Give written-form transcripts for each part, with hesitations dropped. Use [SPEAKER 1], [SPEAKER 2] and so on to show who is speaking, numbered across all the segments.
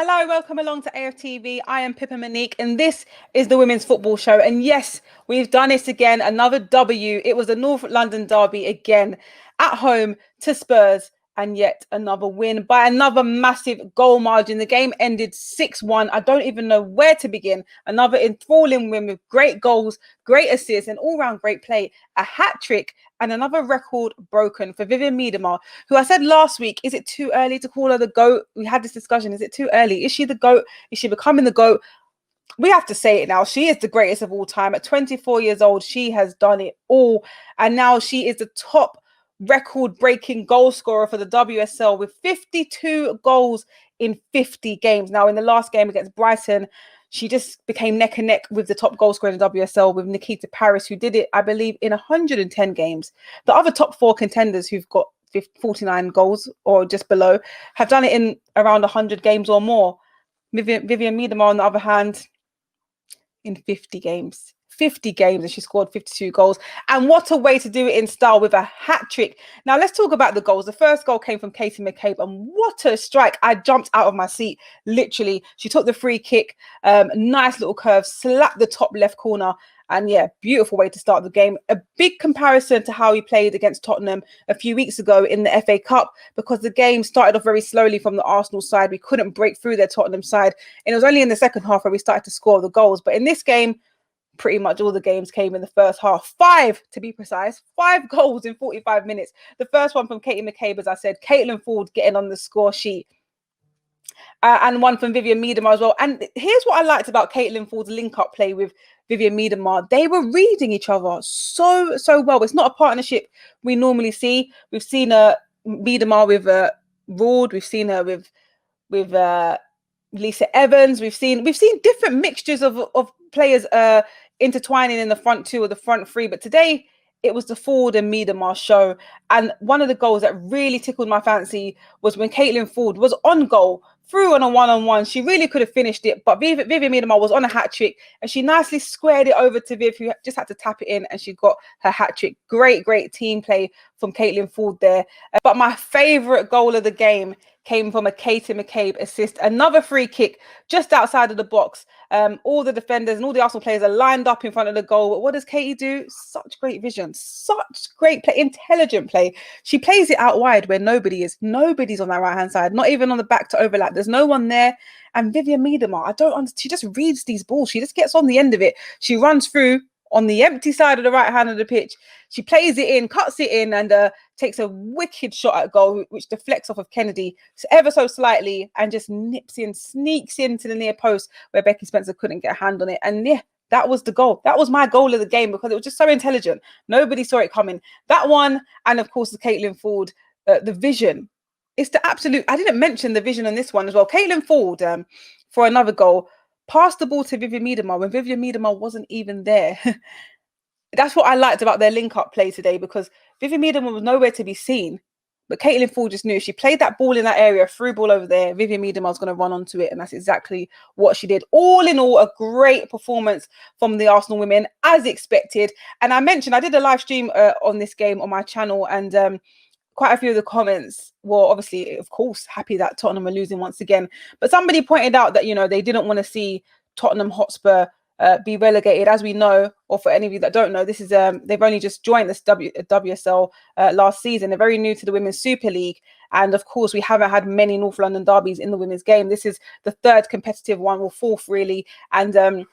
[SPEAKER 1] Hello, welcome along to AFTV. I am Pippa-Emerick and this is the Women's Football Show. And yes, we've done it again, another W. It was the North London derby again, at home to Spurs, and yet another win by another massive goal margin. The game ended 6-1. I don't even know where to begin. Another enthralling win with great goals, great assists, and all-round great play. A hat-trick and another record broken for Vivianne Miedema, who I said last week, is it too early to call her the GOAT? We had this discussion. Is it too early? Is she the GOAT? Is she becoming the GOAT? We have to say it now. She is the greatest of all time. At 24 years old, she has done it all. And now she is the top record-breaking goal scorer for the WSL with 52 goals in 50 games. Now, in the last game against Brighton, she just became neck and neck with the top goal scorer in the WSL with Nikita Paris, who did it, I believe, in 110 games. The other top four contenders who've got 49 goals or just below have done it in around 100 games or more. Vivianne Miedema, on the other hand, in 50 games. 50 games and she scored 52 goals. And what a way to do it in style with a hat-trick. Now, let's talk about the goals. The first goal came from Katie McCabe, and what a strike. I jumped out of my seat, literally. She took the free kick, nice little curve, slapped the top left corner. And yeah, beautiful way to start the game. A big comparison to how we played against Tottenham a few weeks ago in the FA Cup, because the game started off very slowly from the Arsenal side. We couldn't break through their Tottenham side. And it was only in the second half where we started to score the goals. But in this game, pretty much all the games came in the first half. 5, to be precise. 5 goals in 45 minutes. The first one from Katie McCabe, as I said, Caitlin Ford getting on the score sheet. And one from Vivianne Miedema as well. And here's what I liked about Caitlin Ford's link-up play with Vivianne Miedema. They were reading each other so well. It's not a partnership we normally see. We've seen Miedema with Rord. We've seen her with Lisa Evans. We've seen different mixtures of players intertwining in the front two or the front three. But today, it was the Ford and Miedema show. And one of the goals that really tickled my fancy was when Caitlin Ford was on goal, through on a one-on-one. She really could have finished it, but Vivianne Miedema was on a hat-trick and she nicely squared it over to Viv, who just had to tap it in, and she got her hat-trick. Great team play from Caitlin Ford there. But my favourite goal of the game came from a Katie McCabe assist. Another free kick just outside of the box. All the defenders and all the Arsenal players are lined up in front of the goal. But what does Katie do? Such great vision, such great play, intelligent play. She plays it out wide where nobody is. Nobody's on that right-hand side, not even on the back to overlap. There's no one there. And Vivianne Miedema, she just reads these balls. She just gets on the end of it. She runs through on the empty side of the right hand of the pitch. She plays it in, cuts it in, and takes a wicked shot at goal, which deflects off of Kennedy ever so slightly and just nips in, sneaks into the near post where Becky Spencer couldn't get a hand on it. And yeah, that was the goal. That was my goal of the game because it was just so intelligent. Nobody saw it coming. That one, and of course, the Caitlin Ford, the vision. It's the absolute, I didn't mention the vision on this one as well. Caitlin Ford, for another goal, passed the ball to Vivianne Miedema when Vivianne Miedema wasn't even there. That's what I liked about their link-up play today, because Vivianne Miedema was nowhere to be seen. But Caitlin Ford just knew if she played that ball in that area, through ball over there, Vivianne Miedema was going to run onto it. And that's exactly what she did. All in all, a great performance from the Arsenal women, as expected. And I mentioned, I did a live stream on this game on my channel, and quite a few of the comments were obviously, of course, happy that Tottenham are losing once again. But somebody pointed out that, you know, they didn't want to see Tottenham Hotspur be relegated. As we know, or for any of you that don't know, this is they've only just joined this WSL last season. They're very new to the Women's Super League. And of course, we haven't had many North London derbies in the women's game. This is the third competitive one, or fourth really. And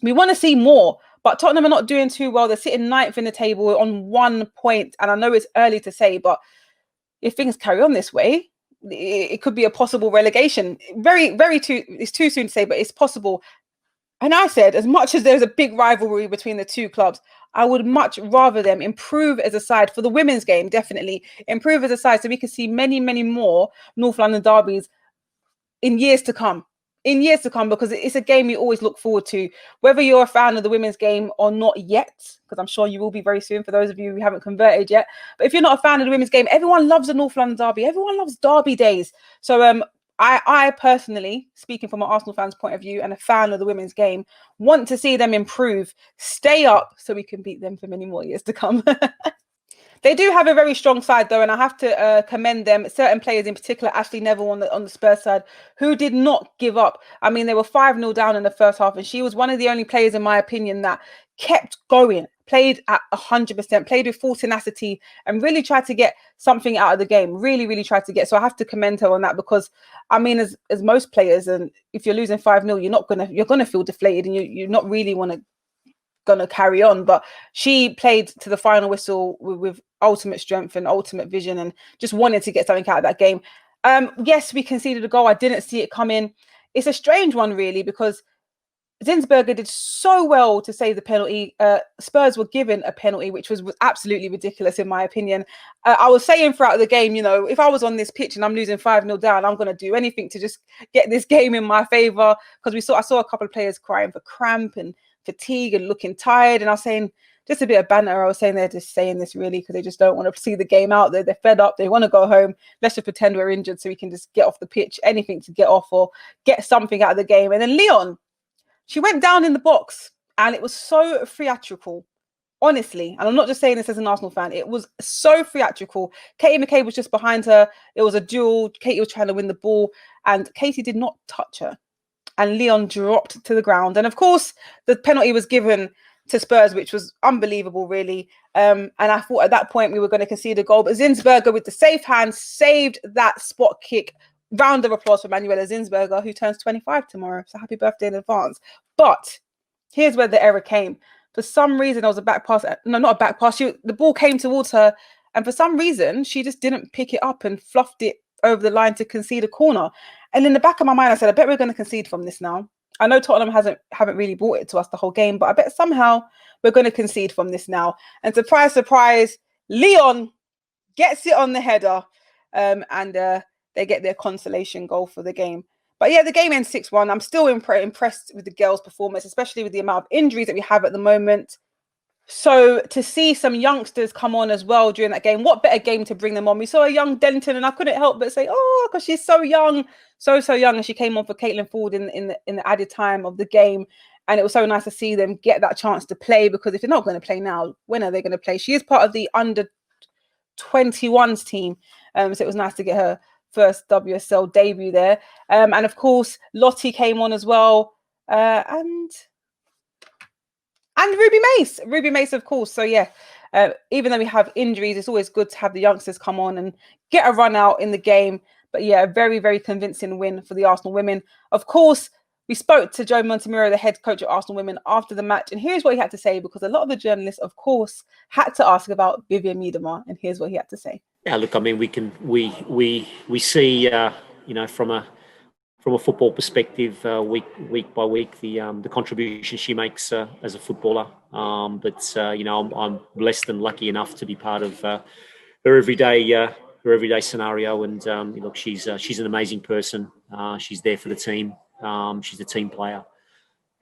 [SPEAKER 1] we want to see more. But Tottenham are not doing too well. They're sitting 9th in the table on 1 point. And I know it's early to say, but if things carry on this way, it could be a possible relegation. It's too soon to say, but it's possible. And I said, as much as there's a big rivalry between the two clubs, I would much rather them improve as a side for the women's game, definitely. Improve as a side so we can see many more North London derbies in years to come. Because it's a game you always look forward to, whether you're a fan of the women's game or not yet, because I'm sure you will be very soon for those of you who haven't converted yet. But if you're not a fan of the women's game, everyone loves the North London derby. Everyone loves derby days. So I personally, speaking from an Arsenal fan's point of view and a fan of the women's game, want to see them improve, stay up so we can beat them for many more years to come. They do have a very strong side, though, and I have to commend them. Certain players, in particular, Ashley Neville on the Spurs side, who did not give up. I mean, they were 5-0 down in the first half, and she was one of the only players, in my opinion, that kept going, played at 100%, played with full tenacity, and really tried to get something out of the game. Really, really tried to get. So I have to commend her on that, because, I mean, as most players, and if you're losing 5-0, you're gonna feel deflated, and you're not really gonna carry on. But she played to the final whistle with ultimate strength and ultimate vision, and just wanted to get something out of that game. Yes, we conceded a goal. I didn't see it coming. It's a strange one, really, because Zinsberger did so well to save the penalty. Spurs were given a penalty, which was absolutely ridiculous, in my opinion. I was saying throughout the game, if I was on this pitch and I'm losing 5-0 down, I'm going to do anything to just get this game in my favour. Because I saw a couple of players crying for cramp and fatigue and looking tired. And I was saying, just a bit of banter, I was saying they're just saying this really because they just don't want to see the game out. They're fed up. They want to go home. Let's just pretend we're injured so we can just get off the pitch. Anything to get off or get something out of the game. And then Leon, she went down in the box, and it was so theatrical, honestly. And I'm not just saying this as an Arsenal fan. It was so theatrical. Katie McCabe was just behind her. It was a duel. Katie was trying to win the ball, and Katie did not touch her. And Leon dropped to the ground. And of course, the penalty was given to Spurs, which was unbelievable, really. And I thought at that point we were going to concede a goal. But Zinsberger, with the safe hand, saved that spot kick. Round of applause for Manuela Zinsberger, who turns 25 tomorrow. So happy birthday in advance. But here's where the error came. For some reason, there was a back pass. No, not a back pass. The ball came towards her. And for some reason, she just didn't pick it up and fluffed it over the line to concede a corner. And in the back of my mind, I said, I bet we're going to concede from this now. I know Tottenham haven't really brought it to us the whole game, but I bet somehow we're going to concede from this now. And surprise, surprise, Leon gets it on the header. And they get their consolation goal for the game. But yeah, the game ends 6-1. I'm still impressed with the girls' performance, especially with the amount of injuries that we have at the moment. So to see some youngsters come on as well during that game, what better game to bring them on? We saw a young Denton, and I couldn't help but say, oh, because she's so young, so young. And she came on for Caitlin Ford in the added time of the game. And it was so nice to see them get that chance to play, because if they're not going to play now, when are they going to play? She is part of the under 21s team. So it was nice to get her first WSL debut there. And of course, Lottie came on as well. And Ruby Mace, of course. So yeah, even though we have injuries, it's always good to have the youngsters come on and get a run out in the game. But yeah, a very, very convincing win for the Arsenal women. Of course, we spoke to Joe Montemurro, the head coach of Arsenal women, after the match. And here's what he had to say, because a lot of the journalists, of course, had to ask about Vivianne Miedema. And here's what he had to say.
[SPEAKER 2] Yeah, look, I mean, we see, from a football perspective, week by week, the contribution she makes as a footballer. I'm blessed and lucky enough to be part of her everyday scenario. And look, she's an amazing person. She's there for the team. She's a team player.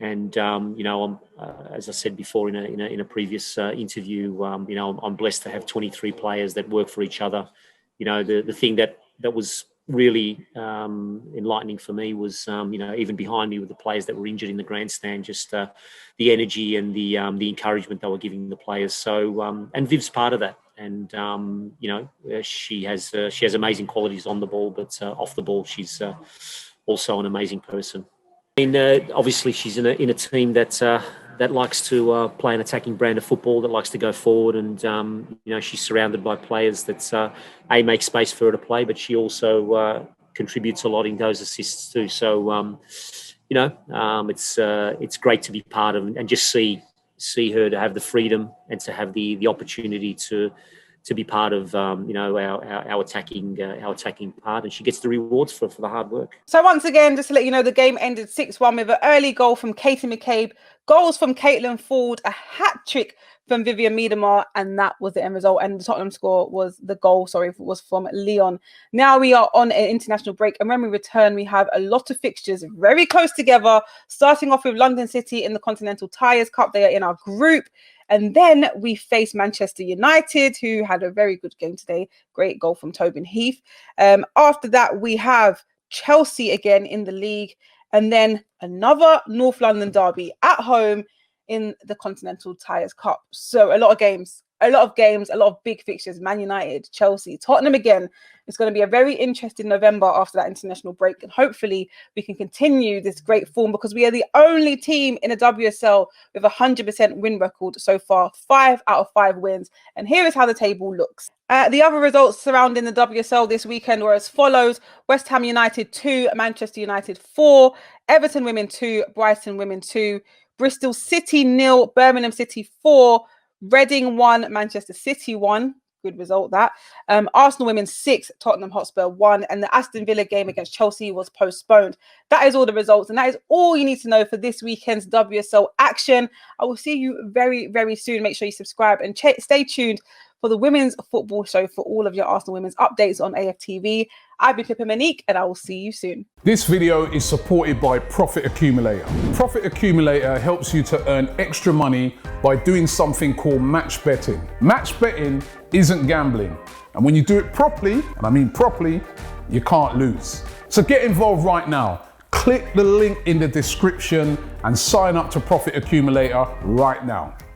[SPEAKER 2] And as I said before in a previous interview, I'm blessed to have 23 players that work for each other. The thing that was really enlightening for me was even behind me with the players that were injured in the grandstand, just the energy and the encouragement they were giving the players. So and Viv's part of that. And she has amazing qualities on the ball, but off the ball she's also an amazing person. Obviously, she's in a team that likes to play an attacking brand of football, that likes to go forward, and she's surrounded by players that make space for her to play, but she also contributes a lot in those assists too. So it's great to be part of and just see her to have the freedom and to have the opportunity to be part of our attacking part, and she gets the rewards for the hard work.
[SPEAKER 1] So once again, just to let you know, the game ended 6-1 with an early goal from Katie McCabe, goals from Caitlin Ford, a hat trick from Vivianne Miedema, and that was the end result. And the Tottenham score was was from Leon. Now we are on an international break, and when we return, we have a lot of fixtures very close together, starting off with London City in the Continental Tires Cup. They are in our group. And then we face Manchester United, who had a very good game today. Great goal from Tobin Heath. After that, we have Chelsea again in the league. And then another North London derby at home in the Continental Tires Cup. So a lot of games. a lot of games, a lot of big fixtures, Man United, Chelsea, Tottenham again. It's going to be a very interesting November after that international break. And hopefully we can continue this great form, because we are the only team in the WSL with a 100% win record so far, 5 out of 5 wins. And here is how the table looks. The other results surrounding the WSL this weekend were as follows: West Ham United 2, Manchester United 4, Everton Women 2, Brighton Women 2, Bristol City 0, Birmingham City 4, Reading 1, Manchester City 1. Good result that. Arsenal Women 6, Tottenham Hotspur 1, and the Aston Villa game against Chelsea was postponed. That is all the results, and that is all you need to know for this weekend's WSL action. I will see you very, very soon. Make sure you subscribe and stay tuned for the Women's Football Show for all of your Arsenal Women's updates on AFTV. I've been Pierre-Emerick, and I will see you soon.
[SPEAKER 3] This video is supported by Profit Accumulator. Profit Accumulator helps you to earn extra money by doing something called match betting. Match betting isn't gambling. And when you do it properly, and I mean properly, you can't lose. So get involved right now. Click the link in the description and sign up to Profit Accumulator right now.